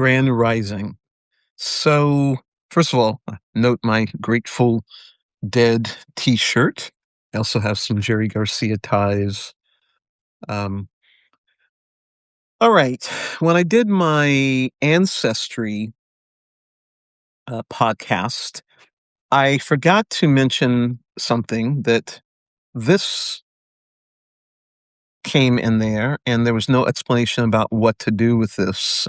Grand Rising. So, first of all, note my Grateful Dead T-shirt. I also have some Jerry Garcia ties. Um, all right. When I did my ancestry podcast, I forgot to mention something that this came in there, and there was no explanation about what to do with this.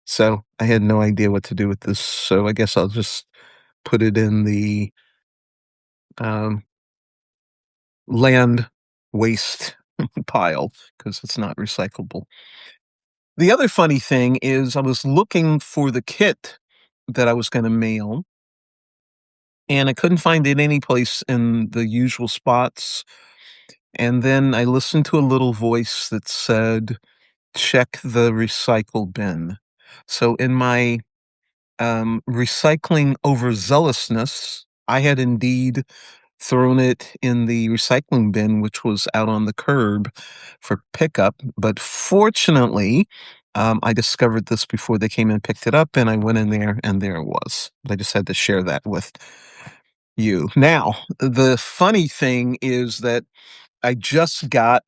So I had no idea what to do with this. So I guess I'll just put it in the um, land waste pile because it's not recyclable. The other funny thing is I was looking for the kit that I was going to mail, and I couldn't find it any place in the usual spots. And then I listened to a little voice that said, check the recycle bin. So in my recycling overzealousness, I had indeed thrown it in the recycling bin, which was out on the curb for pickup. But fortunately, I discovered this before they came and picked it up, and I went in there, and there it was. I just had to share that with you. Now, the funny thing is that I just got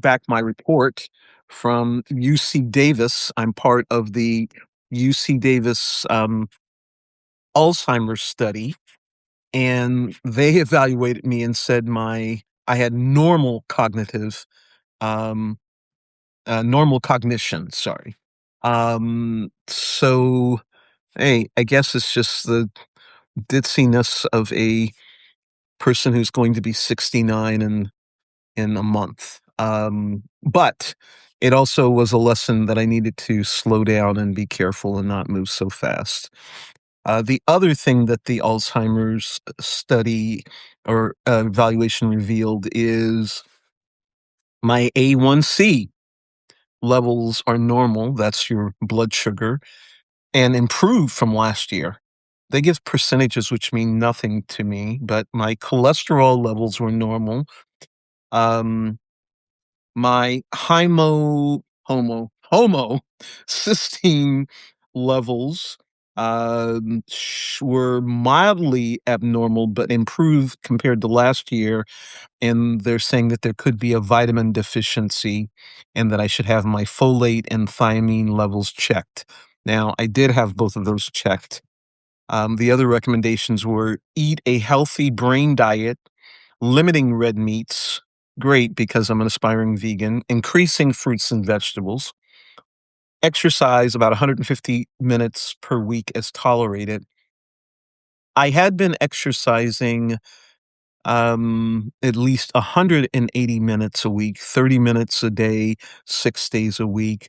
back my report from UC Davis. I'm part of the UC Davis Alzheimer's study, and they evaluated me and said I had um normal cognition, sorry. So hey, I guess it's just the ditziness of a person who's going to be 69 in a month. But it also was a lesson that I needed to slow down and be careful and not move so fast. The other thing that the Alzheimer's study or evaluation revealed is my A1C levels are normal. That's your blood sugar, and improved from last year. They give percentages which mean nothing to me, but my cholesterol levels were normal. Um, my homo cysteine levels were mildly abnormal but improved compared to last year, and they're saying that there could be a vitamin deficiency and that I should have my folate and thiamine levels checked. Now, I did have both of those checked. The other recommendations were eat a healthy brain diet, limiting red meats. Great, because I'm an aspiring vegan. Increasing fruits and vegetables. Exercise about 150 minutes per week as tolerated. I had been exercising at least 180 minutes a week, 30 minutes a day, 6 days a week.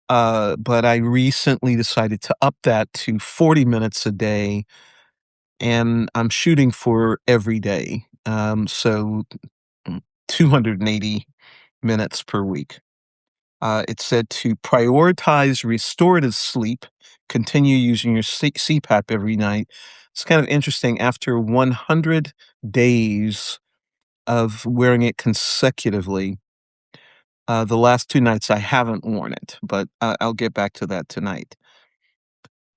But I recently decided to up that to 40 minutes a day, and I'm shooting for every day. So 280 minutes per week. It said to prioritize restorative sleep, continue using your CPAP every night. It's kind of interesting. After 100 days of wearing it consecutively, the last 2 nights I haven't worn it, but I'll get back to that tonight.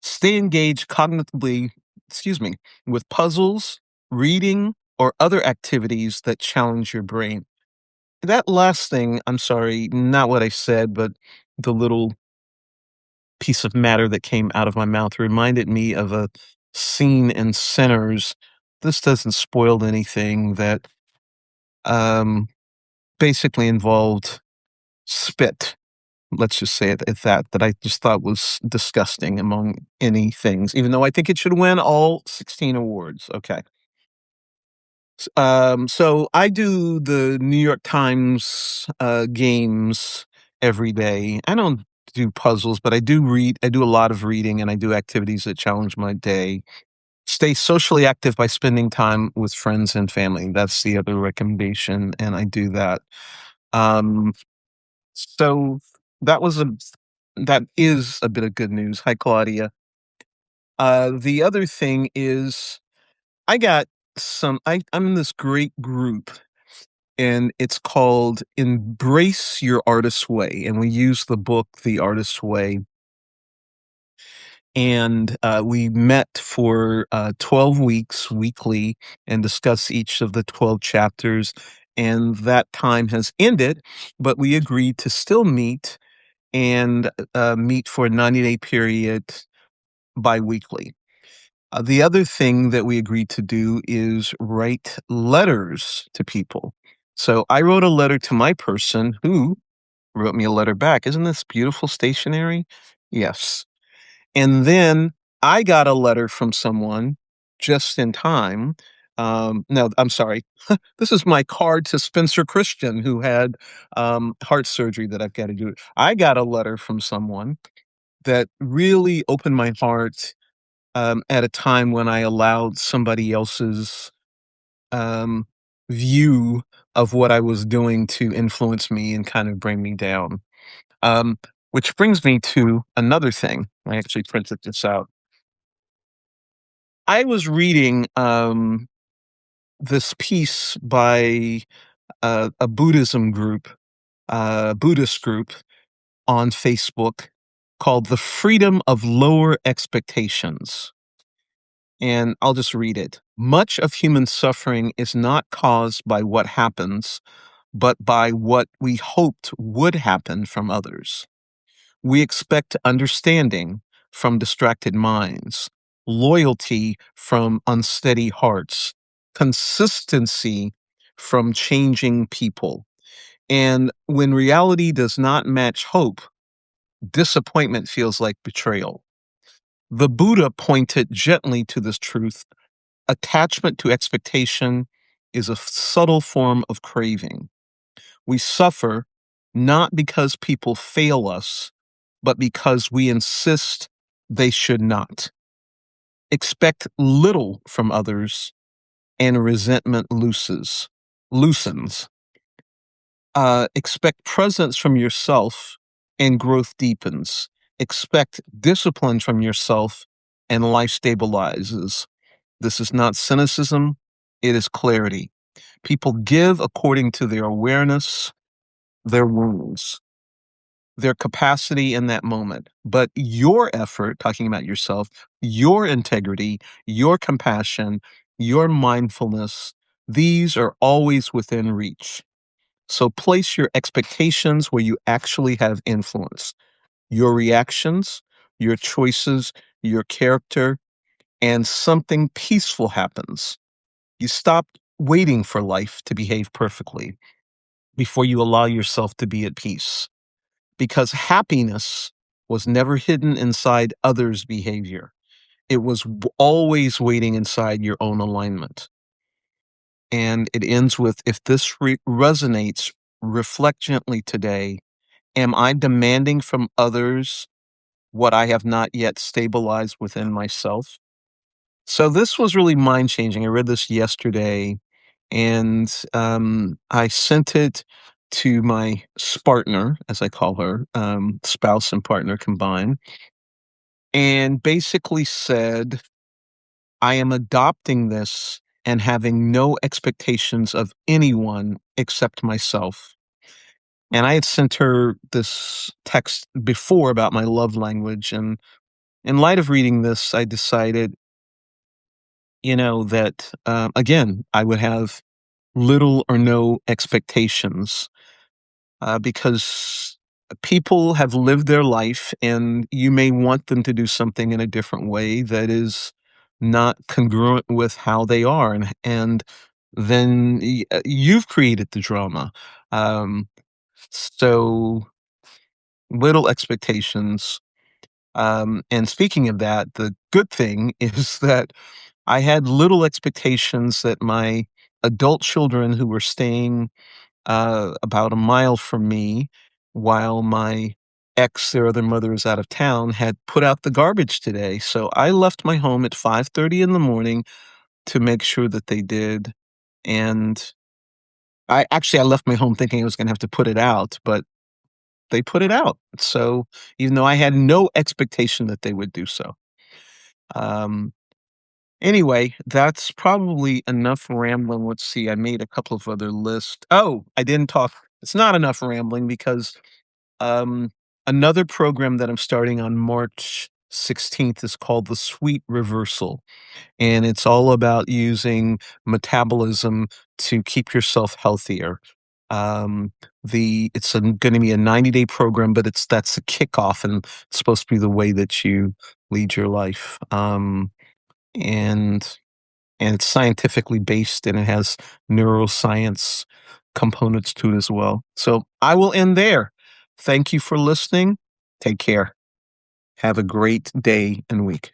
Stay engaged cognitively, excuse me, with puzzles, reading, or other activities that challenge your brain. That last thing, I'm sorry, not what I said, but the little piece of matter that came out of my mouth reminded me of a scene in Sinners. This doesn't spoil anything that um, basically involved spit. Let's just say it at that, that I just thought was disgusting among any things, even though I think it should win all 16 awards. Okay. So I do the New York Times games every day. I don't do puzzles, but I do read. I do a lot of reading, and I do activities that challenge my day. Stay socially active by spending time with friends and family. That's the other recommendation, and I do that. Um, so that was a that is a bit of good news. Hi, Claudia. The other thing is I got I'm in this great group and it's called Embrace Your Artist's Way, and we use the book The Artist's Way, and we met for 12 weeks weekly and discussed each of the 12 chapters, and that time has ended, but we agreed to still meet and meet for a 90-day period biweekly. The other thing that we agreed to do is write letters to people. So I wrote a letter to my person who wrote me a letter back. Isn't this beautiful stationery? Yes. And then I got a letter from someone just in time. No, I'm sorry. This is my card to Spencer Christian, who had heart surgery that I've got to do. I got a letter from someone that really opened my heart at a time when I allowed somebody else's um, view of what I was doing to influence me and kind of bring me down. Um, which brings me to another thing. I actually printed this out. I was reading this piece by a Buddhist group on Facebook called The Freedom of Lower Expectations. And I'll just read it. Much of human suffering is not caused by what happens, but by what we hoped would happen from others. We expect understanding from distracted minds, loyalty from unsteady hearts, consistency from changing people. And when reality does not match hope, disappointment feels like betrayal. The Buddha pointed gently to this truth. Attachment to expectation is a subtle form of craving. We suffer not because people fail us, but because we insist they should not. Expect little from others, and resentment loosens. Expect presence from yourself, and growth deepens. Expect discipline from yourself, and life stabilizes. This is not cynicism, it is clarity. People give according to their awareness, their wounds, their capacity in that moment. But your effort, talking about yourself, your integrity, your compassion, your mindfulness, these are always within reach. So place your expectations where you actually have influence. Your reactions, your choices, your character, and something peaceful happens. You stop waiting for life to behave perfectly before you allow yourself to be at peace. Because happiness was never hidden inside others' behavior. It was always waiting inside your own alignment. And it ends with, if this resonates, reflect gently today. Am I demanding from others what I have not yet stabilized within myself? So this was really mind changing. I read this yesterday, and I sent it to my Spartner, as I call her, spouse and partner combined, and basically said, I am adopting this and having no expectations of anyone except myself. And I had sent her this text before about my love language. And in light of reading this, I decided, that again, I would have little or no expectations because people have lived their life and you may want them to do something in a different way that is not congruent with how they are. And then you've created the drama. Um, so little expectations. And speaking of that, the good thing is that I had little expectations that my adult children who were staying about a mile from me while my their other mother is out of town, had put out the garbage today. So I left my home at 5:30 in the morning to make sure that they did. And I left my home thinking I was going to have to put it out, but they put it out. So even though I had no expectation that they would do so. Um, Anyway, that's probably enough rambling. Let's see, I made a couple of other lists. Oh, I didn't talk it's not enough rambling because, um, another program that I'm starting on March 16th is called the Sweet Reversal, and it's all about using metabolism to keep yourself healthier. Um, it's gonna be a 90-day program, but that's a kickoff, and it's supposed to be the way that you lead your life. And it's scientifically based and it has neuroscience components to it as well. So I will end there. Thank you for listening. Take care. Have a great day and week.